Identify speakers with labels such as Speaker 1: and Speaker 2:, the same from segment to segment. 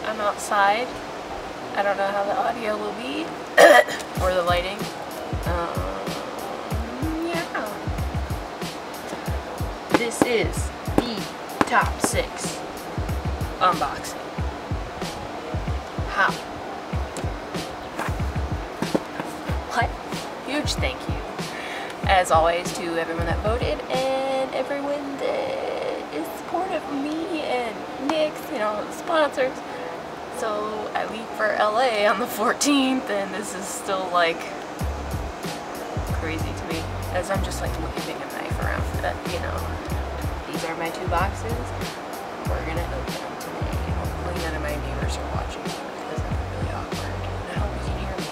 Speaker 1: I'm outside. I don't know how the audio will be or the lighting. Yeah. This is the top 6 unboxing. How? What? Huge thank you, as always, to everyone that voted and everyone that is supportive of me and NYX and all the sponsors. So I leave for LA on the 14th, and this is still like crazy to me, as I'm just like waving a knife around for that, you know. These are my 2 boxes. We're gonna open them today. Hopefully none of my viewers are watching because I'm really awkward. I hope you can hear me.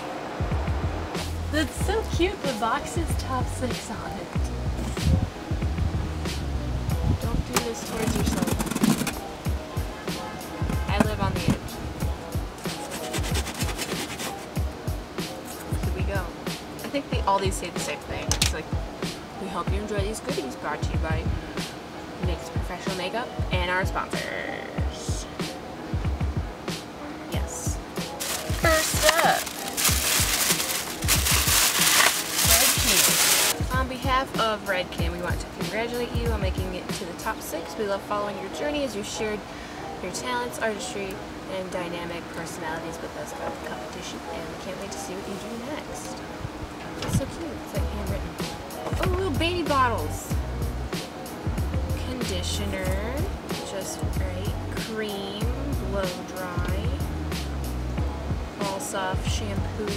Speaker 1: That's so cute. The box is top 6 on it. Don't do this towards yourself. I live on the edge. Here we go. I think all these say the same thing. It's like, we hope you enjoy these goodies, brought to you by NYX Professional Makeup and our sponsors. Yes. First up, Red Kim. On behalf of Red Kim, we want to congratulate you on making it to the top 6. We love following your journey as you shared your talents, artistry, and dynamic personalities with us throughout the competition, and we can't wait to see what you do next. It's so cute. It's like handwritten. Oh, little baby bottles. Conditioner, just right. Cream, blow dry. All soft shampoo.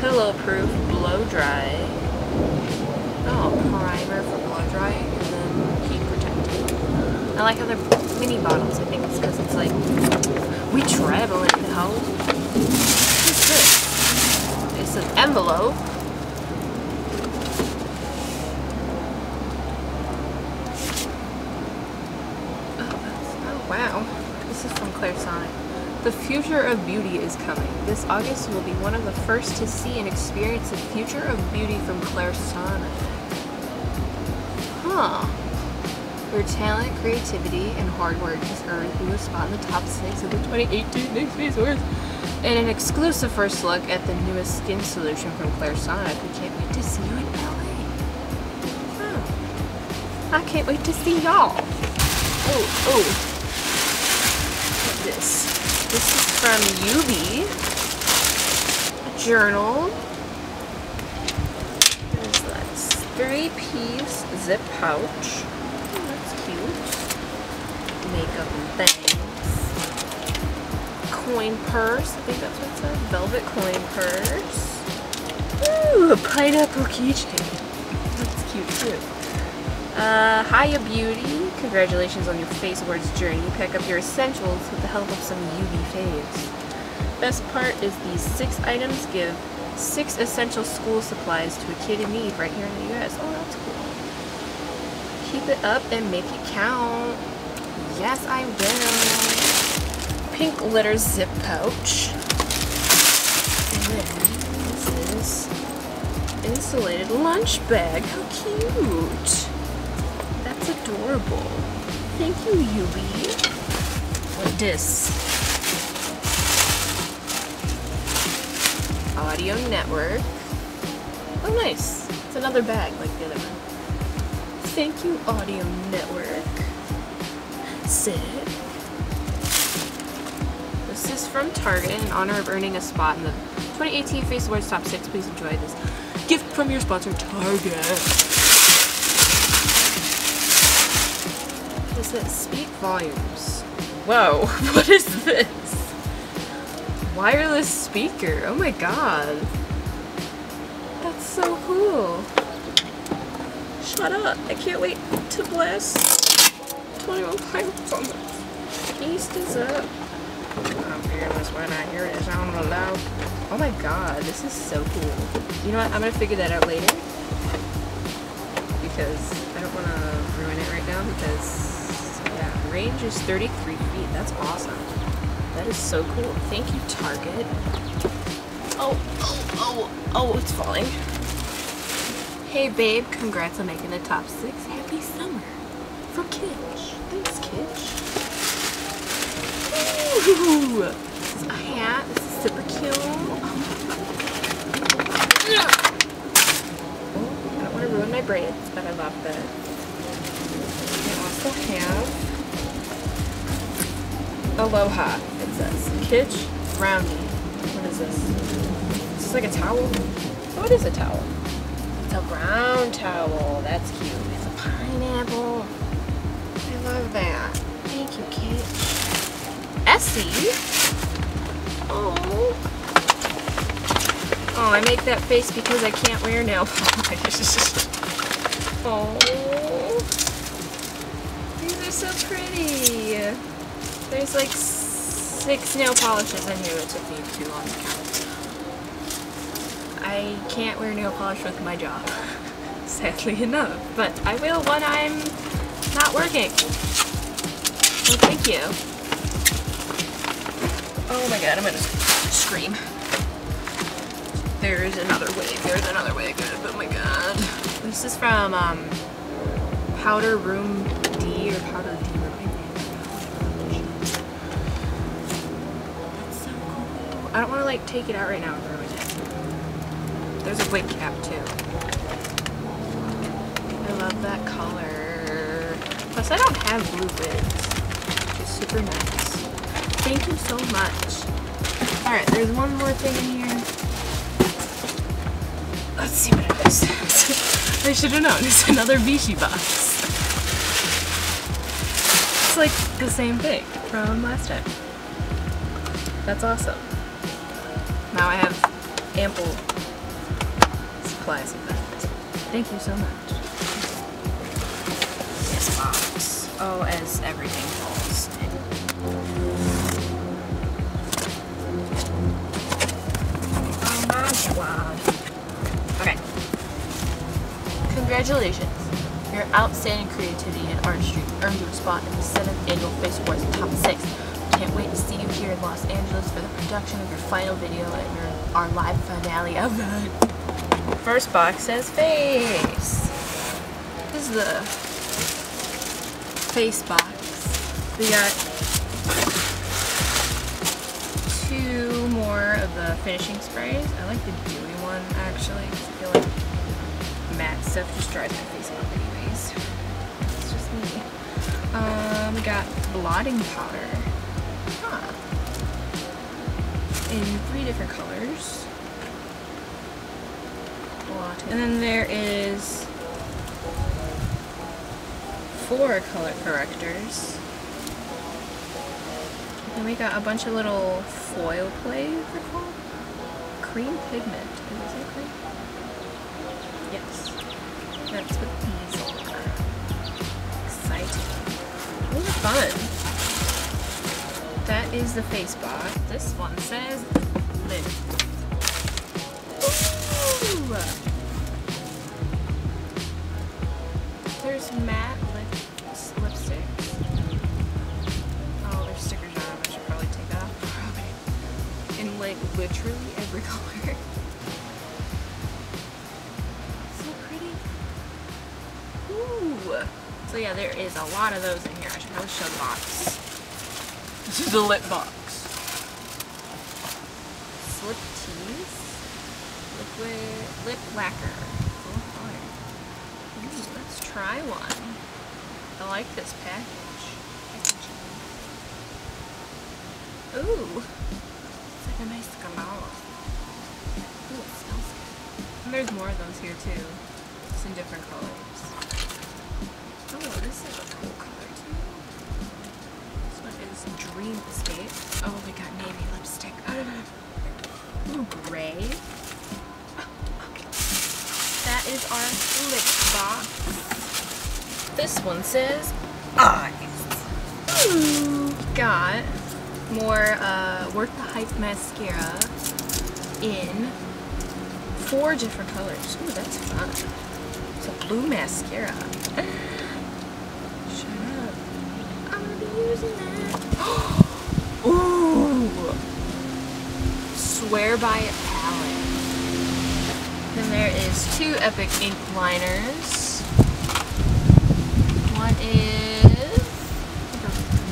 Speaker 1: Pillow proof, blow dry. Oh, primer for blow drying, and then heat protecting. I like how they're mini bottles. I think it's because it's like, we traveling now. What's this? It's an envelope. Wow, this is from Clairsonic. The future of beauty is coming. This August you will be one of the first to see and experience the future of beauty from Clairsonic. Huh. Your talent, creativity, and hard work has earned you a spot in the top 6 of the 2018 NYX FACE AWARDS. And an exclusive first look at the newest skin solution from Clairsonic. We can't wait to see you in LA. Oh. I can't wait to see y'all. Oh. This is from Yubi. A journal. There's that 3-piece zip pouch. Oh, that's cute. Makeup and bangs. Coin purse. I think that's what it said. Velvet coin purse. Ooh, a pineapple keychain. That's cute too. Hiya Beauty. Congratulations on your Face Awards journey. Pick up your essentials with the help of some UV faves. Best part is these 6 items give 6 essential school supplies to a kid in need right here in the US. Oh, that's cool. Keep it up and make it count. Yes, I will. Pink glitter zip pouch. And then this is insulated lunch bag. How cute. That's adorable. Thank you, Yubi. What this? Audio network. Oh, nice. It's another bag like the other one. Thank you, Audio Network. Sick. This is from Target in honor of earning a spot in the 2018 Face Awards Top 6. Please enjoy this gift from your sponsor, Target. Is that Speak Volumes? Whoa, what is this? Wireless speaker. Oh my god. That's so cool. Shut up. I can't wait to blast 21 pilots on this. Beast is up. I'm fearless when I hear it sound loud. Oh my god, this is so cool. You know what? I'm gonna figure that out later. Because I don't want to ruin it right now because range is 33 feet. That's awesome. That is so cool. Thank you, Target. Oh, it's falling. Hey, babe. Congrats on making the top 6. Happy summer. From Kitsch. Thanks, Kitsch. Ooh! This is a hat. This is super cute. Oh, I don't want to ruin my braids, but I love this. I also have Aloha, it says. Kitsch Brownie. What is this? Is this like a towel? Oh, it is a towel. It's a brown towel. That's cute. It's a pineapple. I love that. Thank you, Kitsch. Essie? Oh. Oh, I make that face because I can't wear nail polish. Oh. These are so pretty. There's like 6 nail polishes in here that took me too long to count. I can't wear nail polish with my job, sadly enough, but I will when I'm not working. So thank you. Oh my god, I'm gonna scream. There's another wig. There's another wig. Oh my god. This is from Powder Room D or Powder D Room. That's so cool. I don't want to like take it out right now and ruin it. There's a wig cap too. I love that color. Plus I don't have blue wigs, which is super nice. Thank you so much. Alright, there's one more thing in here. Let's see what it is. I should have known. It's another Vichy box. It's like the same thing from last time. That's awesome. Now I have ample supplies of that. Thank you so much. This box. Oh, as everything falls. Oh my god. Okay. Congratulations. Your outstanding creativity and artistry earned you a spot in the 7th Annual Face Awards Top 6. Can't wait to see you here in Los Angeles for the production of your final video and our live finale event. First box says face. This is the face box. We got 2 more of the finishing sprays. I like the dewy one actually, because I feel like matte stuff just dries my face off anyways. It's just me. We got blotting powder. Huh. In 3 different colors. Blotting. And then there is 4 color correctors. And we got a bunch of little foil clay, they're called? Cream pigment. Is it cream? Yes. That's what these are. Exciting. Those are fun. That is the face box. This one says lip. Ooh! There's matte lipsticks. Oh, there's stickers on them. I should probably take that off. In like literally every color. So pretty. Ooh! So yeah, there is a lot of those in here. I should probably show the box. This is the lip box. Slip tease. Liquid lip lacquer. Ooh, let's try one. I like this package. Ooh. It's like a nice gloss. Ooh, it smells good. And there's more of those here too. It's in different colors. Oh, this is a cool color too. This one is Dream Escape. Oh, we got navy lipstick. Ooh, gray. Okay. That is our lip box. This one says eyes. Ooh, got more Worth the Hype mascara in 4 different colors. Ooh, that's fun. It's a blue mascara. Shut up. I'm gonna be using that. Ooh! Swear by It palette. Then there is 2 Epic ink liners. One is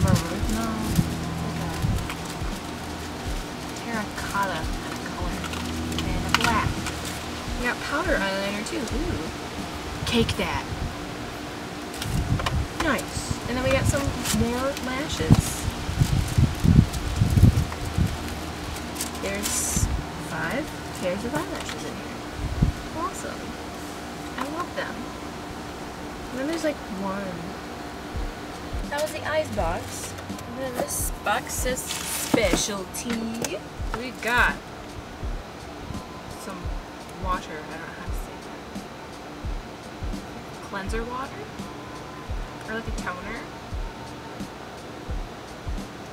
Speaker 1: maroon, no, terracotta color. And a black. We got powder eyeliner too. Ooh. Cake that. Nice. And then we got some more lashes. There's 5 pairs of eyelashes in here. Awesome. I love them. And then there's like 1. That was the eyes box. And then this box says specialty. We got some water. I don't know how to say that. Cleanser water? Or like a toner.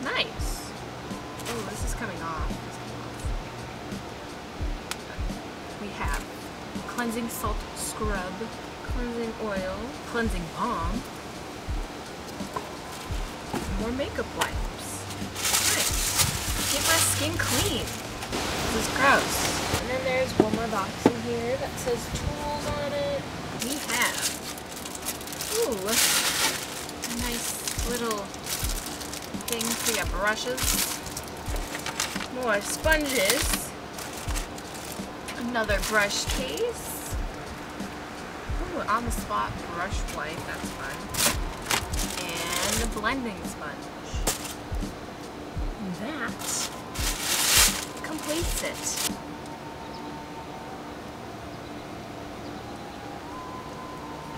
Speaker 1: Nice. Oh, this is coming off. We have cleansing salt scrub, cleansing oil, cleansing balm, more makeup wipes. Nice. Keep my skin clean. This is gross. And then there's one more box in here that says tools on it. We have, ooh, nice little things. We got brushes, more sponges, another brush case. Ooh, on the spot brush wipe, that's fun. And a blending sponge. And that completes it.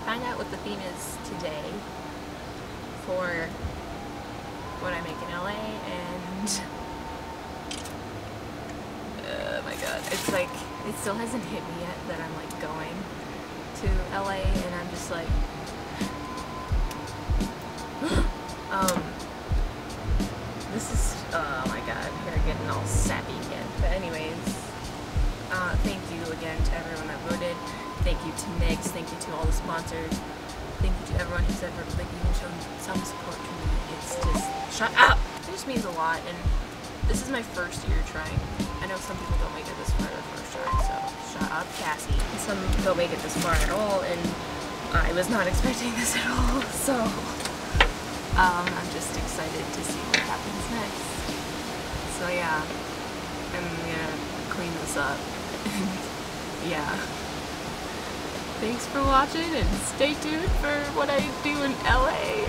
Speaker 1: Find out what the theme is today for what I make in LA, and oh my god, it's like, it still hasn't hit me yet that I'm like going to LA, and I'm just like this is, oh my god, here getting all sappy again. But anyways, thank you again to everyone that voted. Thank you to NYX, thank you to all the sponsors, thank you to everyone who's ever like even shown some support to me. It's just, shut up! It just means a lot, and this is my first year trying. I know some people don't make it this far their first try, so shut up, Cassie. Some don't make it this far at all, and I was not expecting this at all, so I'm just excited to see what happens next. So yeah, I'm gonna clean this up. Yeah. Thanks for watching, and stay tuned for what I do in LA.